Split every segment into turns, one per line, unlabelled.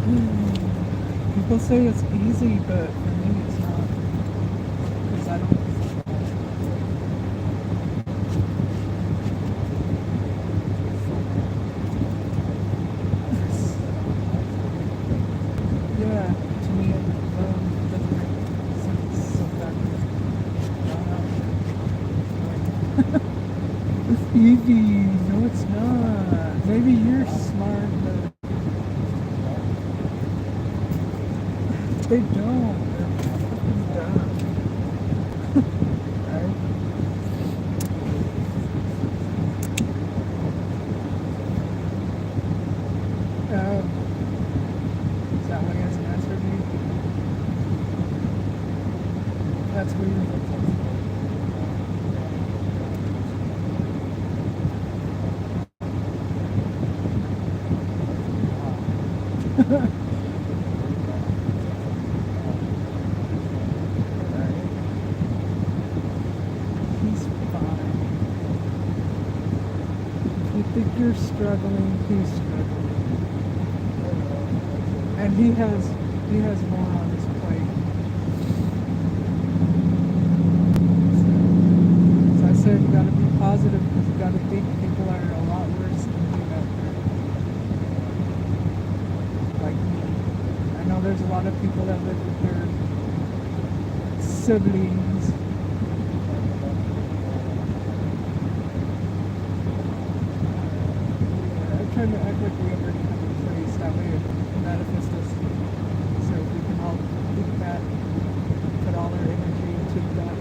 People say it's easy, but for me it's not. Because I don't. Yeah, to me it doesn't make sense sometimes. It's easy. No, it's not. Maybe you're smart, but they don't. They're fucking dumb, right? Is that why he hasn't answered me? That's weird. He's fine. If you think you're struggling, he's struggling. And he has more on his plate. So I said you gotta be positive because you gotta think people are a lot worse than you out there. Like me. I know there's a lot of people that live with their siblings. I'm trying to act like we already have a place that way it manifest us. So we can all think that, put all our energy into that.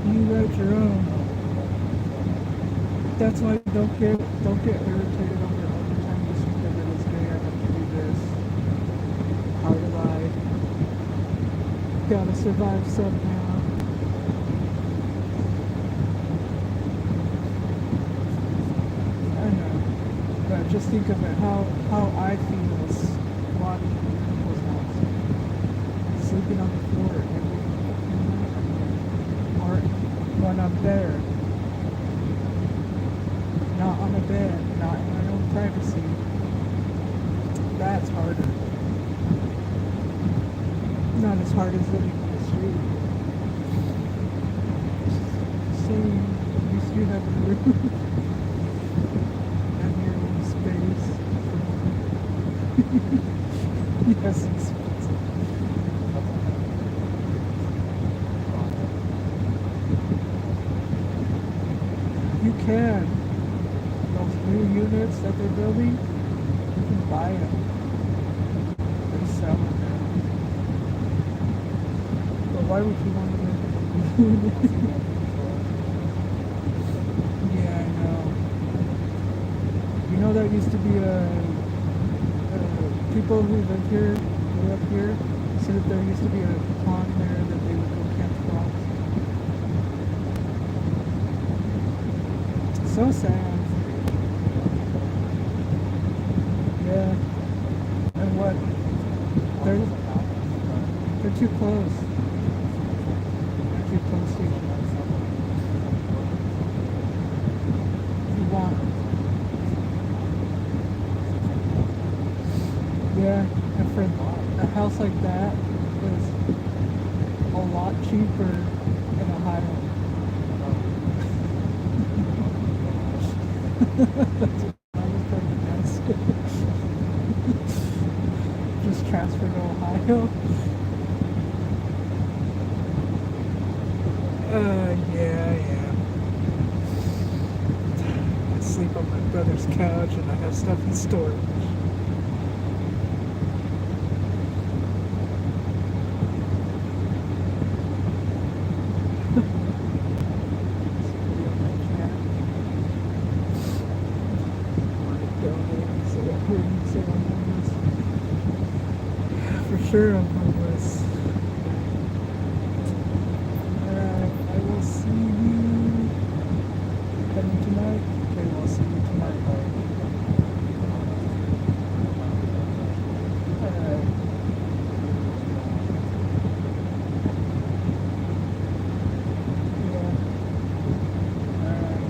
You write your own. That's why don't get irritated over every time you speak of it as day I have to do this. Hard alive. Gotta survive somehow. I know. But just think of it, how I feel is watching people's house. Sleeping on the floor every fucking night. Or when I'm there. Not on a bed, not in my own privacy. That's harder. Not as hard as living on the street. Same. At least you have a room and your own space. Yes, expensive. You can. Those new units that they're building, you can buy them. They sell them now. But why would you want to live in a unit? Yeah, I know. You know that used to be people who live here, live up here, said that there used to be a pond there that they would go catch frogs. So sad. Yeah. And what? They're they're too close. They're too close to each other. You want. Yeah. And for a house like that is a lot cheaper in Ohio. That's what I was trying to ask. Just transfer to Ohio. Yeah, yeah. I sleep on my brother's couch and I have stuff in storage. For sure I'm homeless. Alright, I will see you heading tonight. Okay, we'll see you tonight. Alright. Yeah. Alright.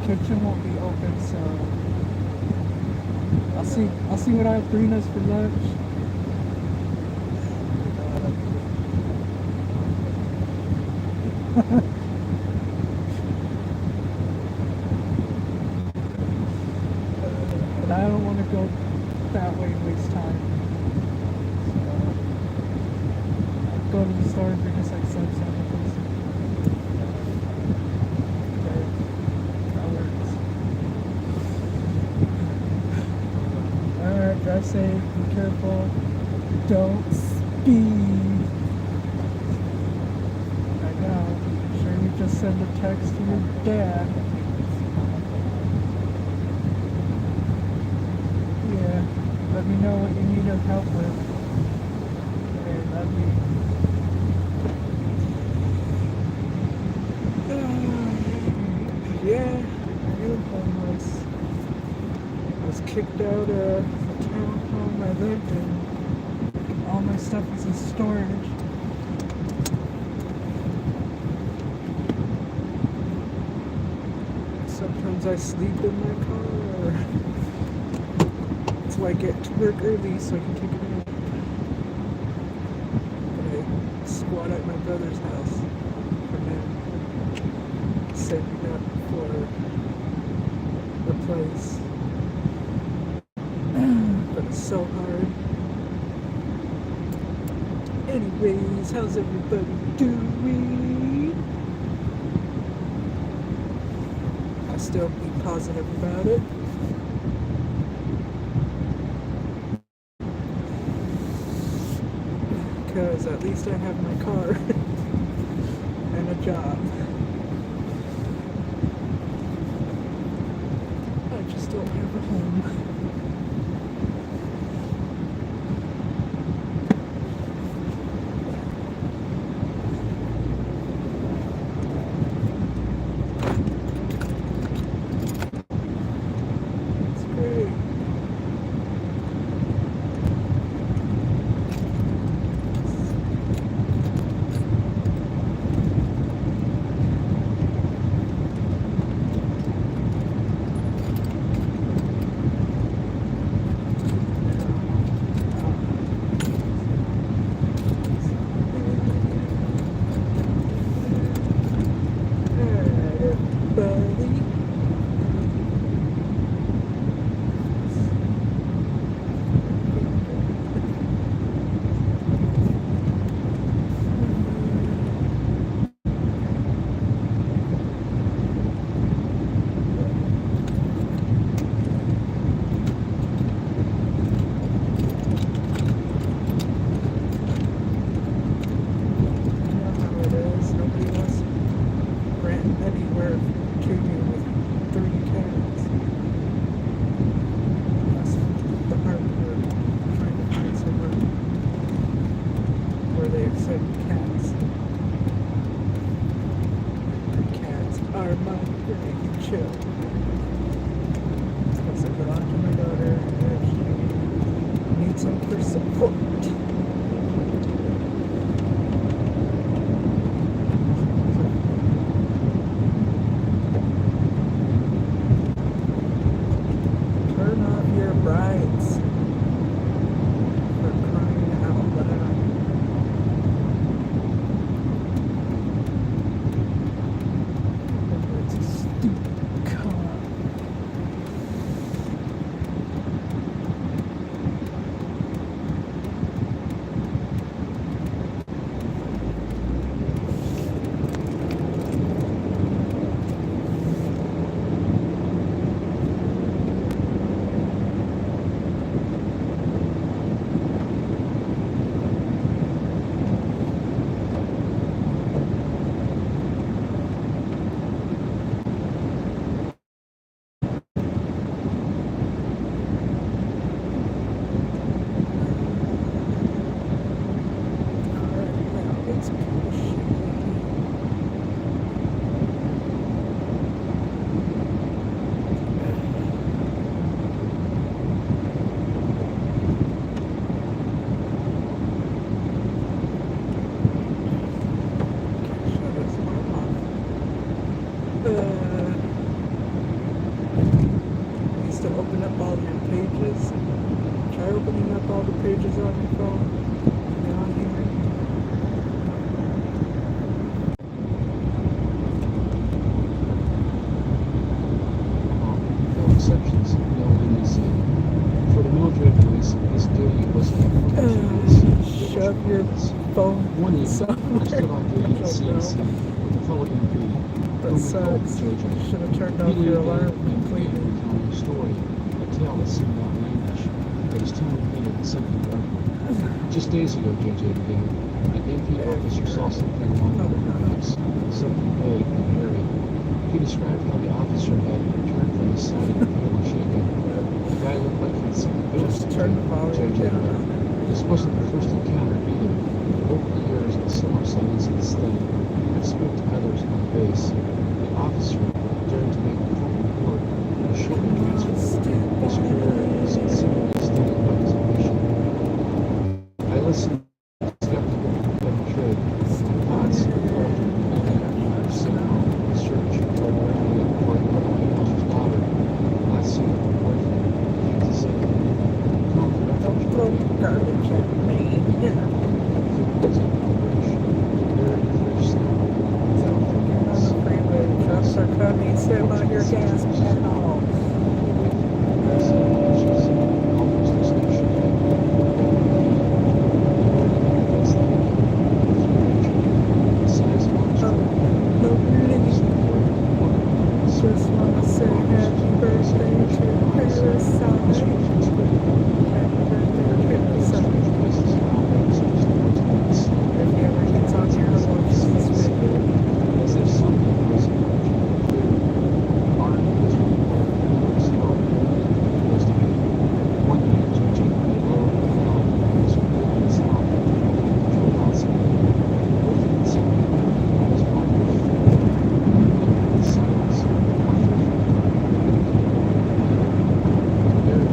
kitchen won't be open, so I'll see what I'll bring us for lunch. But I don't want to go that way and waste time. So I'll go to the store and bring us like sub sandwiches. Okay, that works. Alright, drive safe, be careful, don't speed. I know. Sure you just send a text to your dad. Yeah. Let me know what you need help with. Okay, love you. Yeah, I am homeless. I was kicked out of the townhome I lived in. All my stuff is in storage. Sometimes I sleep in my car. That's why I get to work early so I can take a nap. But I squat at my brother's house for now, saving up for a place. But it's so hard. Anyways, how's everybody doing? I'll still be positive about it. Because at least I have my car and a job. I just don't have a home. It's great. all your pages. Try opening up all the pages on your phone. You're on here.
No exceptions, no leniency. For the military police, this duty was
Shove your phone
One evening, I
somewhere.
stood on duty at CNC with a fellow MP
That
whom we called
sucks.
Jojo.
Should have turned
He
off your
leaned
alarm
in and began
completely.
recounting a story, a tale that seemed outlandish, but his tone hinted at something other. Just days ago, JJ began, an MP officer saw something along the riverbanks, something vague and hairy. He described how the officer had returned from the scene pale and shaken. The guy looked like he'd seen a ghost.
Just turn the volume
JJ
down.
read. This wasn't the first encounter either. Over the years, the similar sightings of this thing had spooked others on the base. The officer dared to make a full report and a shortly transferred. His career was seemingly extended by his omission. I listened, skeptical but intrigued. My thoughts altered and somehow the search for the White House's daughter, last seen with her boyfriend, Kansas City.
Don't throw garbage at me. On the freeway, trucks are coming. Sit on your gas pedal. Just want to say happy birthday to Parasite. Happy birthday, Parasite. If he ever gets on here to watch this video.
As if something was armed with smoke. Was to be one day judging by the low fog was moving south to outside. Both inside was one with silence. There the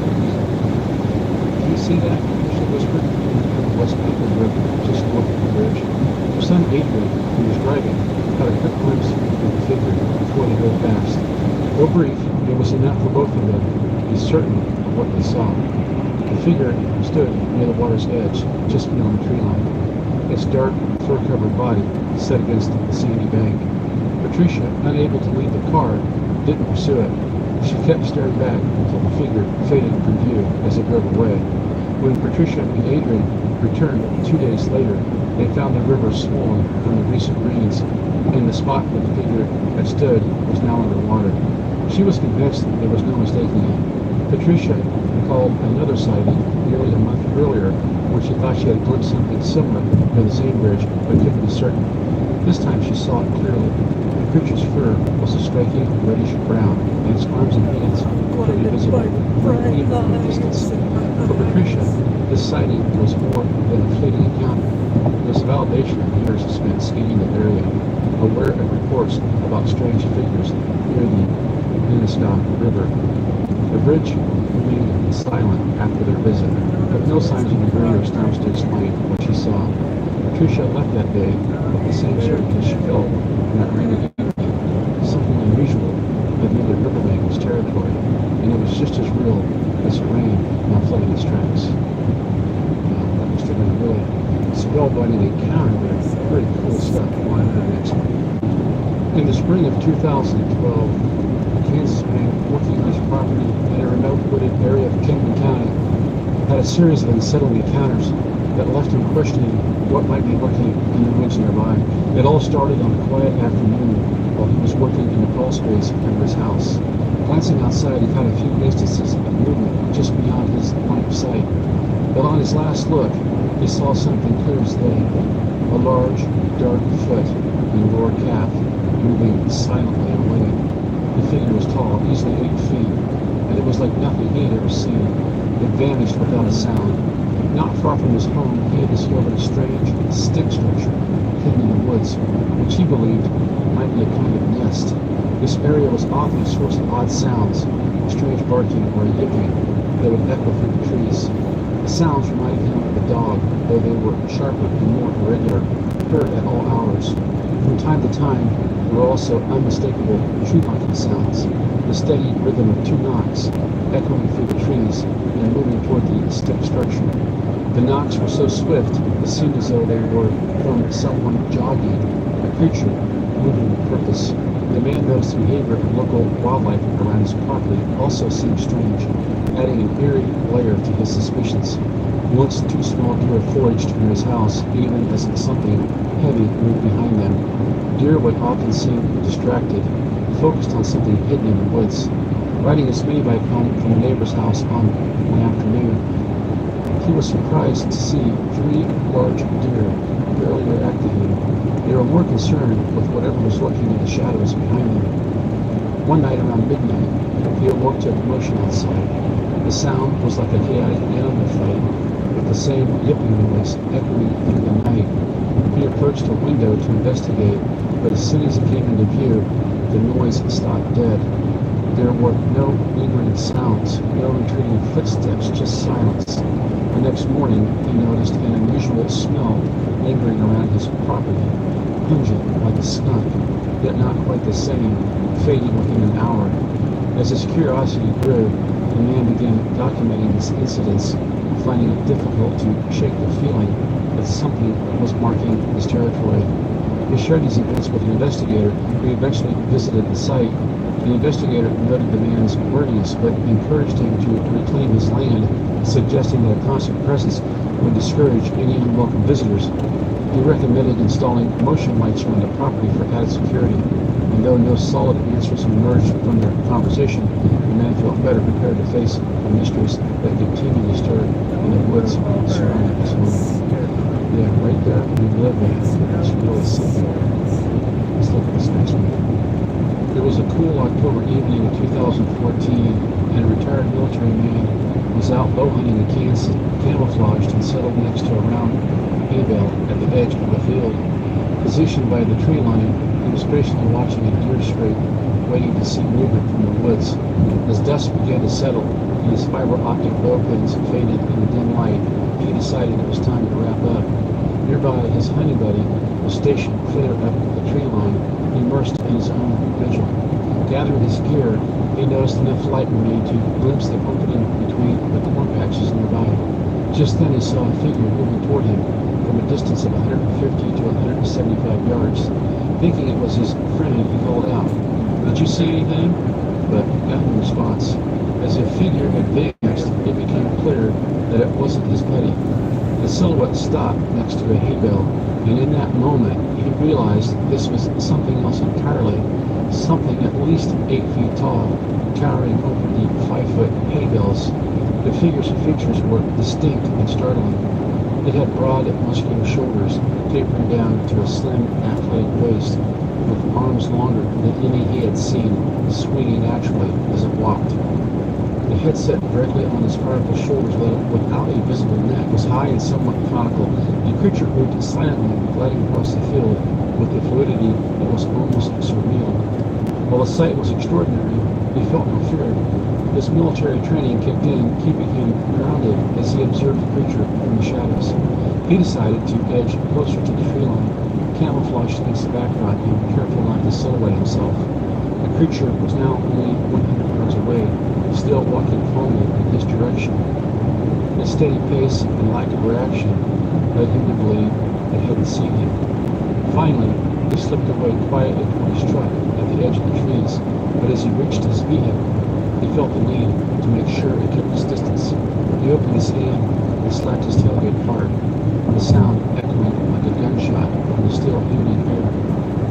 was see that? She whispered. The west bank of the river, just north of the bridge. Her son Adrian, who was driving, caught a quick glimpse of the figure before they drove past. Though brief, it was enough for both of them to be certain of what they saw. The figure stood near the water's edge, just beyond the tree line. Its dark, fur-covered body set against the sandy bank. Patricia, unable to leave the car, didn't pursue it. She kept staring back until the figure faded from view as it drove away. When Patricia and Adrian returned 2 days later, they found the river swollen from the recent rains, and the spot where the figure had stood was now underwater. She was convinced there was no mistaking it. Patricia recalled another sighting nearly a month earlier, where she thought she had glimpsed something similar near the same bridge, but couldn't be certain. This time she saw it clearly. The creature's fur was a striking reddish brown, and its arms and hands were invisible, even from a distance. For Patricia, this sighting was more than a fleeting encounter. It was a validation of years spent scanning the area, aware of reports about strange figures near the Minnesota River. The bridge remained silent after their visit, but no signs of debris or storms to explain what she saw. Patricia left that day with the same certainty she felt in that rainy evening. Something unusual had made the riverbank's territory, and it was just as real as the rain now flooding its tracks. That must have been a really spellbinding encounter, but pretty cool stuff. In the spring of 2012, a Kansas man working on his property in a remote wooded area of Kenton County had a series of unsettling encounters that left him questioning what might be lurking in the woods nearby. It all started on a quiet afternoon while he was working in the crawl space under his house. Glancing outside, he caught a few instances of movement just beyond his line of sight. But on his last look, he saw something clear as day. A large, dark foot and lower calf moving silently away. The figure was tall, easily 8 feet, and it was like nothing he had ever seen. It vanished without a sound. Not far from his home, he had discovered a strange stick structure hidden in the woods, which he believed might be a kind of nest. This area was often a source of odd sounds, strange barking or yipping that would echo through the trees. The sounds reminded him of a dog, though they were sharper and more irregular, heard at all hours. From time to time, there were also unmistakable tree-knocking sounds, the steady rhythm of 2 knocks, echoing through the trees and moving toward the stick structure. The knocks were so swift, it seemed as though they were from someone jogging, a creature moving with purpose. The man noticed the behavior of local wildlife around his property also seemed strange, adding an eerie layer to his suspicions. Once 2 small deer foraged near his house, even as something heavy moved behind them. Deer would often seem distracted, focused on something hidden in the woods. Riding his mini bike home from a neighbor's house on one afternoon, he was surprised to see 3 large deer barely reacting to him. They were more concerned with whatever was lurking in the shadows behind them. One night around midnight, he awoke to a commotion outside. The sound was like a chaotic animal fight, with the same yipping noise echoing through the night. He approached a window to investigate, but as soon as it came into view, the noise stopped dead. There were no lingering sounds, no retreating footsteps, just silence. The next morning, he noticed an unusual smell lingering around his property, pungent like a skunk, yet not quite the same, fading within an hour. As his curiosity grew, the man began documenting his incidents, finding it difficult to shake the feeling that something was marking his territory. He shared these events with an investigator who eventually visited the site. The investigator noted the man's wordiness, but encouraged him to reclaim his land, suggesting that a constant presence would discourage any unwelcome visitors. He recommended installing motion lights around the property for added security, and though no solid answers emerged from their conversation, the man felt better prepared to face the mysteries that continued to stir in the woods surrounding his home. Yeah, right there, we live in it. It's really something. Let's look at this next one. It was a cool October evening in 2014, and a retired military man was out bow hunting in Kansas, camouflaged and settled next to a round hay bale at the edge of the field. Positioned by the tree line, he was patiently watching a deer scrape, waiting to see movement from the woods. As dusk began to settle and his fiber optic bow pins faded in the dim light, he decided it was time to wrap up. Nearby, his hunting buddy was stationed clear up the tree line, immersed in his own vigil. Gathering his gear, he noticed enough light remained to glimpse the opening between the corn patches nearby. Just then he saw a figure moving toward him from a distance of 150 to 175 yards. Thinking it was his friend, he called out, "Did you see anything?" But got no response. As the figure advanced, it became clear that it wasn't his buddy. The silhouette stopped next to a hay bale, and in that moment, he realized this was something else entirely. Something at least 8 feet tall, towering over the 5-foot hay bales. The figure's features were distinct and startling. It had broad, muscular shoulders, tapering down to a slim, athletic waist, with arms longer than any he had seen, swinging naturally as it walked. The head set directly on his powerful shoulders without a visible neck was high and somewhat conical. The creature moved silently, gliding across the field with a fluidity that was almost surreal. While the sight was extraordinary, he felt no fear. His military training kicked in, keeping him grounded as he observed the creature from the shadows. He decided to edge closer to the tree line, camouflaged against the background and careful not to silhouette himself. The creature was now only 100 yards away, still walking calmly in his direction. His steady pace and lack of reaction led him to believe it hadn't seen him. Finally, he slipped away quietly toward his truck at the edge of the trees, but as he reached his vehicle, he felt the need to make sure it kept its distance. He opened his hand and slapped his tailgate hard, the sound echoing like a gunshot from the still evening air.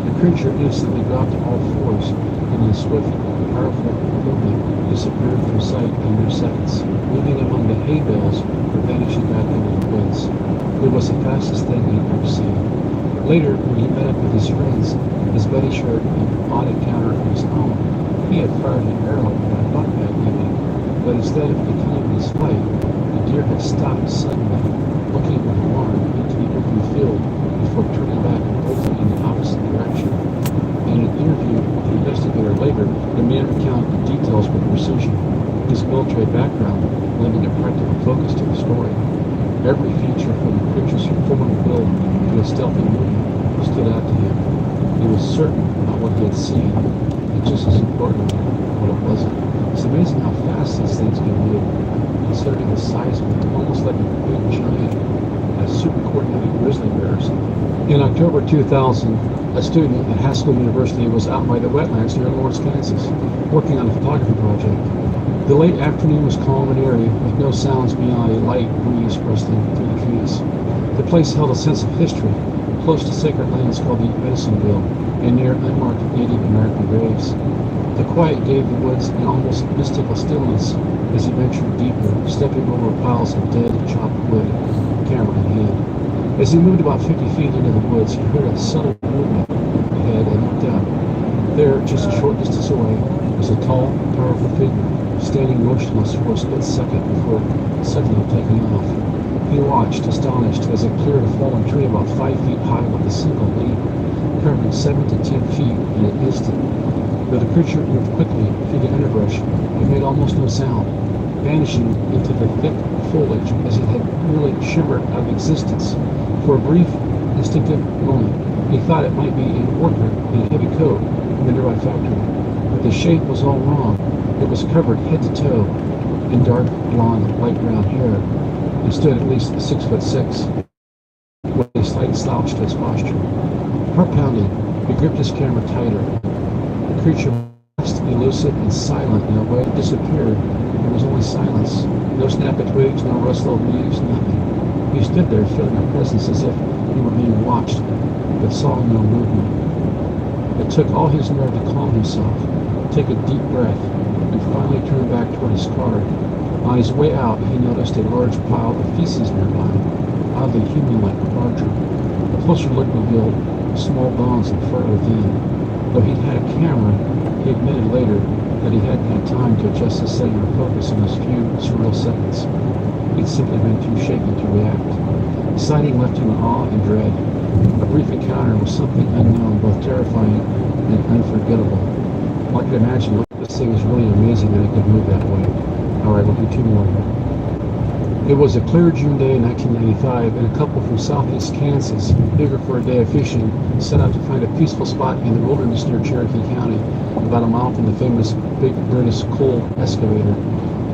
The creature instantly dropped to all fours, and in a swift, powerful movement disappeared from sight in mere seconds, moving among the hay bales or vanishing back into the woods. It was the fastest thing he had ever seen. Later, when he met up with his friends, his buddy shared an odd encounter of his own. He had fired an arrow at a buck that evening, but instead of continuing his flight, the deer had stopped suddenly, looking with alarm into the open field before turning back and bolting in the opposite direction. In an interview with the investigator later, the man recounted the details with precision, his military background lending a practical focus to the story. Every feature from the creature's form build to his stealthy movement stood out to him. He was certain about what he had seen, and just as importantly, what it wasn't. It's amazing how fast these things can move, considering the size of them, almost like a big giant, super coordinated grizzly bears. In October 2000, a student at Haskell University was out by the wetlands near Lawrence, Kansas, working on a photography project. The late afternoon was calm and airy, with no sounds beyond a light breeze rustling through the trees. The place held a sense of history, close to sacred lands called the Medicine-Ville, and near unmarked Native American graves. The quiet gave the woods an almost mystical stillness as he ventured deeper, stepping over piles of dead, chopped wood, camera in hand. As he moved about 50 feet into the woods, he heard a subtle movement ahead and looked up. There, just a short distance away, was a tall, powerful figure, standing motionless for a split second before suddenly taking off. He watched, astonished, as it cleared a fallen tree about 5 feet high with a single leap, covering 7 to 10 feet in an instant. Though the creature moved quickly through the underbrush, it made almost no sound, vanishing into the thick foliage as it had merely shimmered out of existence. For a brief, instinctive moment, he thought it might be a worker in a heavy coat in the nearby factory, but the shape was all wrong. It was covered head to toe in dark blonde, light brown hair, and stood at least 6'6", with a slight slouch to his posture. Heart pounding, he gripped his camera tighter. The creature was elusive and silent in a way that disappeared. There was only silence. No snap of twigs, no rustle of leaves, nothing. He stood there, feeling a presence as if he were being watched, but saw no movement. It took all his nerve to calm himself, take a deep breath, and finally turn back toward his car. On his way out, he noticed a large pile of feces nearby, oddly human-like larger. A closer look revealed small bones and fur within. Though he'd had a camera, he admitted later that he hadn't had time to adjust the setting or focus in those few surreal seconds. He'd simply been too shaken to react. The sighting left him in awe and dread. A brief encounter with something unknown, both terrifying and unforgettable. One could imagine, this thing was really amazing that it could move that way. Alright, we'll do 2 more here. It was a clear June day in 1995, and a couple from southeast Kansas, eager for a day of fishing, set out to find a peaceful spot in the wilderness near Cherokee County, about a mile from the famous Big Burnous coal excavator.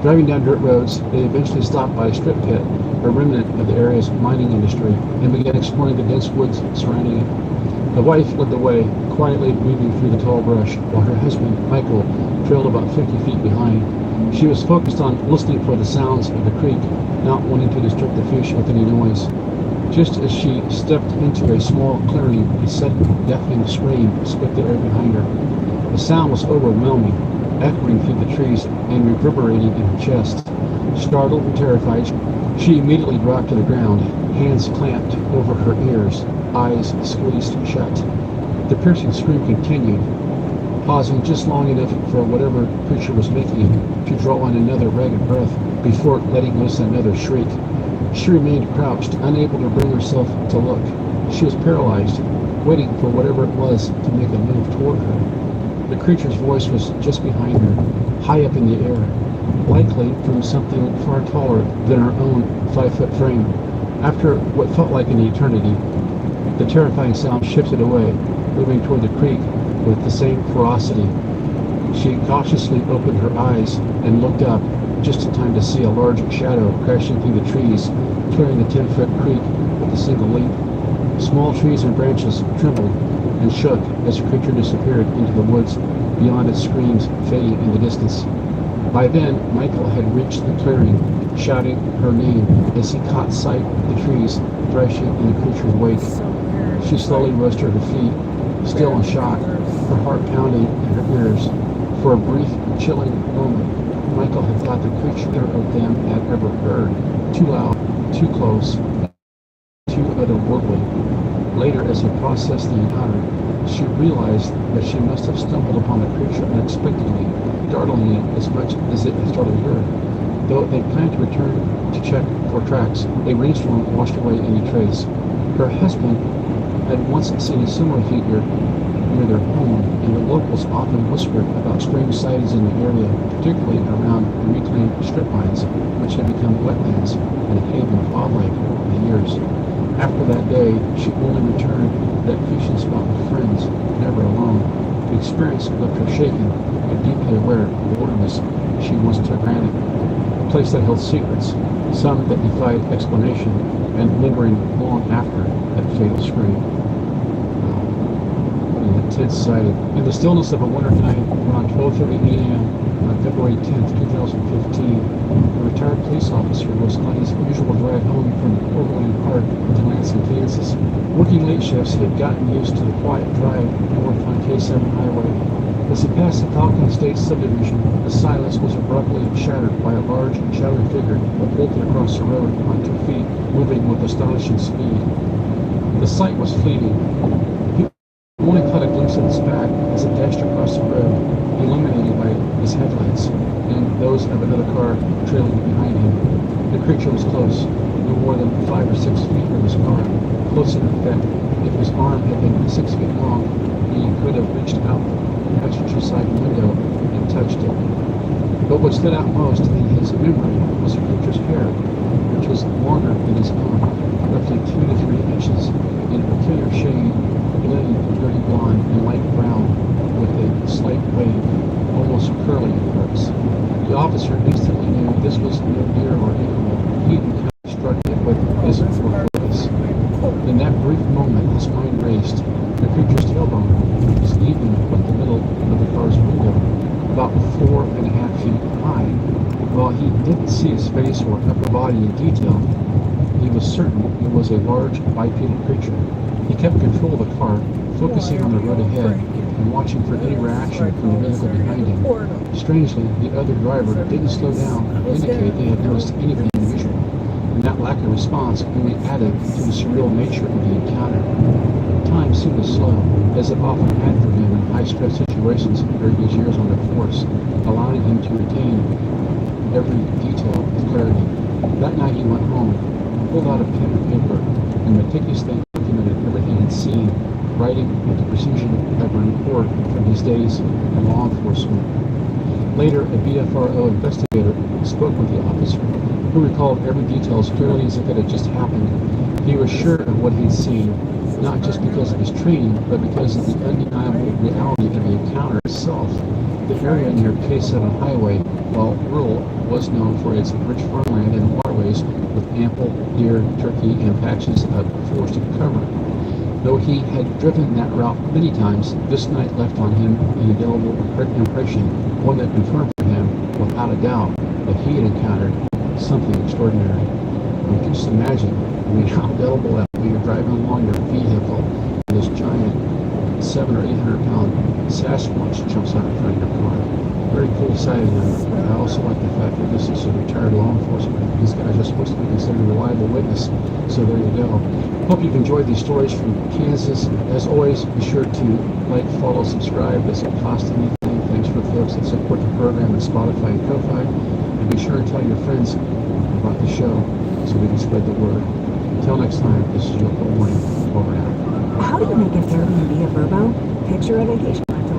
Driving down dirt roads, they eventually stopped by a strip pit, a remnant of the area's mining industry, and began exploring the dense woods surrounding it. The wife led the way, quietly weaving through the tall brush, while her husband, Michael, trailed about 50 feet behind. She was focused on listening for the sounds of the creek, not wanting to disturb the fish with any noise. Just as she stepped into a small clearing, a sudden, deafening scream split the air behind her. The sound was overwhelming, echoing through the trees and reverberating in her chest. Startled and terrified, she immediately dropped to the ground, hands clamped over her ears, eyes squeezed shut. The piercing scream continued, pausing just long enough for whatever creature was making it to draw in another ragged breath before letting loose another shriek. She remained crouched, unable to bring herself to look. She was paralyzed, waiting for whatever it was to make a move toward her. The creature's voice was just behind her, high up in the air, likely from something far taller than her own 5-foot frame. After what felt like an eternity, the terrifying sound shifted away, moving toward the creek with the same ferocity. She cautiously opened her eyes and looked up, just in time to see a large shadow crashing through the trees, clearing the 10-foot creek with a single leap. Small trees and branches trembled and shook as the creature disappeared into the woods beyond its screams fading in the distance. By then, Michael had reached the clearing, shouting her name as he caught sight of the trees thrashing in the creature's wake. She slowly rose to her feet, still in shock, her heart pounding in her ears. For a brief, chilling moment, Michael had thought the creature of them had ever heard, too loud, too close, too otherworldly. Later, as he processed the encounter, she realized that she must have stumbled upon the creature unexpectedly, startling it as much as it had startled her. Though they planned to return to check for tracks, a rainstorm washed away any trace. Her husband had once seen a similar figure near their home, and the locals often whispered about strange sightings in the area, particularly around the reclaimed strip mines, which had become wetlands and a haven of wildlife over the years. After that day, she only returned to that fishing spot with friends, never alone. The experience left her shaken and deeply aware of the wilderness she once took granted, a place that held secrets, some that defied explanation, and lingering long after that fatal scream. Intense sighting. In the stillness of a winter night, around 12:30 a.m. on February 10th, 2015, a retired police officer was on his usual drive home from Overland Park to Lansing, Kansas. Working late shifts, he had gotten used to the quiet drive north on K7 highway. As he passed the Falcon Estates subdivision, the silence was abruptly shattered by a large, shadowy figure that bolted across the road on 2 feet, moving with astonishing speed. The sight was fleeting. Only caught a glimpse of his back as it dashed across the road, illuminated by his headlights and those of another car trailing behind him. The creature was close, no more than 5 or 6 feet from his car, close enough that if his arm had been 6 feet long, he could have reached out the passenger side window and touched it. But what stood out most in his memory was the creature's hair, which was longer than his own, roughly 2 to 3 inches, in a peculiar shade, blending dirty blonde and light brown with a slight wave, almost curly at parts. The officer instantly knew this was no deer or animal. He had struck it with his voice. In that brief moment, his mind raced. The creature's tailbone was even with the middle of the car's window, about 4.5 feet high. While he didn't see his face or upper body in detail, he was certain it was a large bipedal creature. He kept control of the car, focusing on the road ahead and watching for any reaction from the vehicle behind him. Strangely, the other driver didn't slow down or indicate they had noticed anything unusual, and that lack of response only added to the surreal nature of the encounter. Time seemed to slow, as it often had for him in high-stress situations during his years on the force, allowing him to retain every detail with clarity. That night he went home, pulled out a pen and paper, and meticulously documented everything he'd seen, writing with the precision of a report from his days in law enforcement. Later, a BFRO investigator spoke with the officer, who recalled every detail as clearly as if it had just happened. He was sure of what he'd seen, not just because of his training, but because of the undeniable reality of the encounter itself. The area near K7 Highway, while rural, was known for its rich farmland and waterways with ample deer, turkey, and patches of forested cover. Though he had driven that route many times, this night left on him an indelible impression, one that confirmed for him, without a doubt, that he had encountered something extraordinary. You can just imagine, how indelible that when you're driving along your vehicle, and this giant 700 or 800 pound Sasquatch jumps out in front of your car. Very cool sighting. I also like the fact that this is a retired law enforcement. These guys are supposed to be considered a reliable witness. So there you go. Hope you've enjoyed these stories from Kansas. As always, be sure to like, follow, subscribe. Doesn't cost anything. Thanks for folks that support the program at Spotify and Ko-Fi. And be sure to tell your friends about the show so we can spread the word. Until next time, this is your Warning. Over and out.
How do you make an Airbnb a Vrbo? Picture a vacation rental.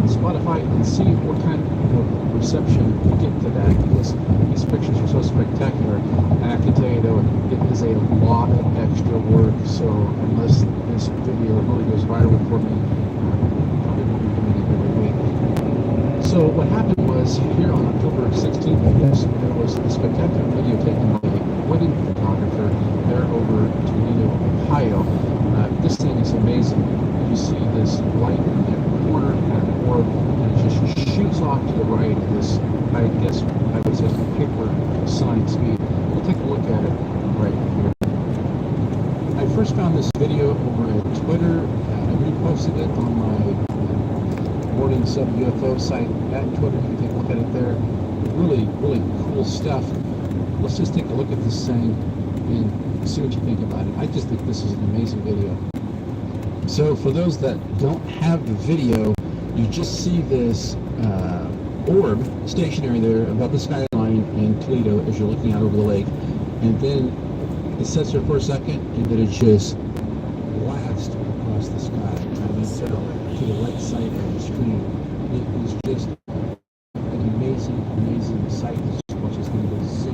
Spotify and see what kind of reception you get to that, because these pictures are so spectacular. And I can tell you though, it is a lot of extra work, so unless this video really goes viral for me, probably won't be doing it every week. So what happened was, here on October 16th, I guess, there was a spectacular video taken by a wedding photographer there over Toledo, Ohio. This thing is amazing. You see this light in the corner and an orb, and it just shoots off to the right at this, I guess I would say, paper sonic speed. We'll take a look at it right here. I first found this video over at Twitter. I reposted it on my Morning Sub UFO site at Twitter. You can take a look at it there. Really, really cool stuff. Let's just take a look at this thing and see what you think about it. I just think this is an amazing video. So for those that don't have the video, you just see this orb stationary there above the skyline in Toledo as you're looking out over the lake, and then it sits there for a second, and then it just blasts across the sky to the right side of the screen. It is just an amazing, amazing sight as much as we will see.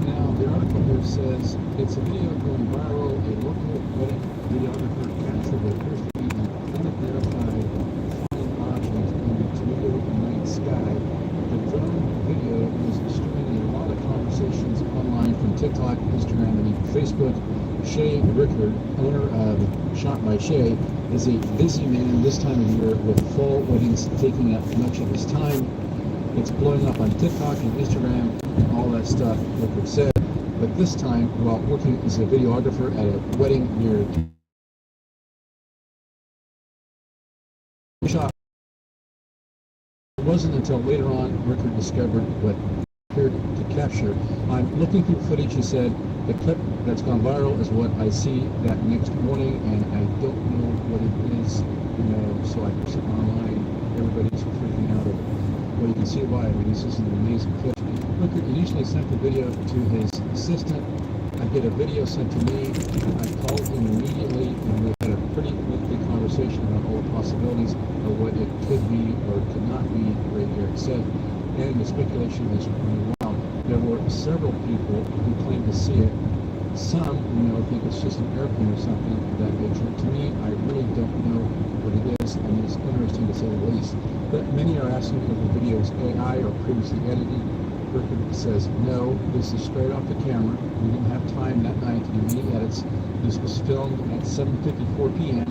Now the article here says it's a video going viral. A local wedding videographer captured what appears to be an unverified flying object in the Toledo night sky. The drone video is stirring a lot of conversations online from TikTok, Instagram, and even Facebook. Shay Rickard, owner of Shot by Shay, is a busy man this time of year with fall weddings taking up much of his time. It's blowing up on TikTok and Instagram and all that stuff, Rickard said. But this time, while working as a videographer at a wedding near shot It wasn't until later on Rickard discovered what appeared to capture. I'm looking through footage, he said. The clip that's gone viral is what I see that next morning, and I don't know what it is, so I posted it online. Everybody's freaking out over it. Well, you can see why. I mean, this is an amazing clip. Rickard initially sent the video to his assistant. I get a video sent to me. I called him immediately, and we had a pretty lengthy conversation about all the possibilities of what it could be or could not be, Ray Garrett said. And the speculation is running wild. There were several people who claimed to see it. Some, think it's just an airplane or something of that nature. To me, I really don't know what it is, and it's interesting to say the least. But many are asking if the video is AI or previously edited. Rickard says, no, this is straight off the camera. We didn't have time that night to do any edits. This was filmed at 7:54 p.m.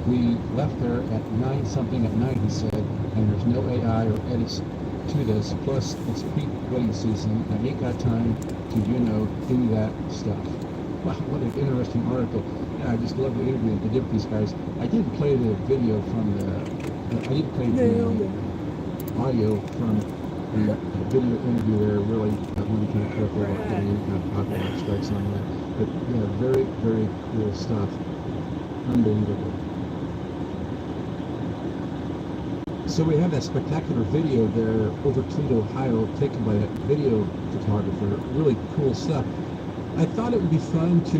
We left there at 9-something at night, he said, and there's no AI or edits to this. Plus, it's peak wedding season. I ain't got time to, do that stuff. Wow, what an interesting article. Yeah, I just love the interview they did with these guys. I didn't play the video from I didn't play the audio from the video interview there. Really, I want to be kind of careful about getting any kind of copyright strikes on that. But yeah, very, very cool stuff. Unbelievable. So we have that spectacular video there over Toledo, Ohio, taken by a video photographer. Really cool stuff. I thought it would be fun to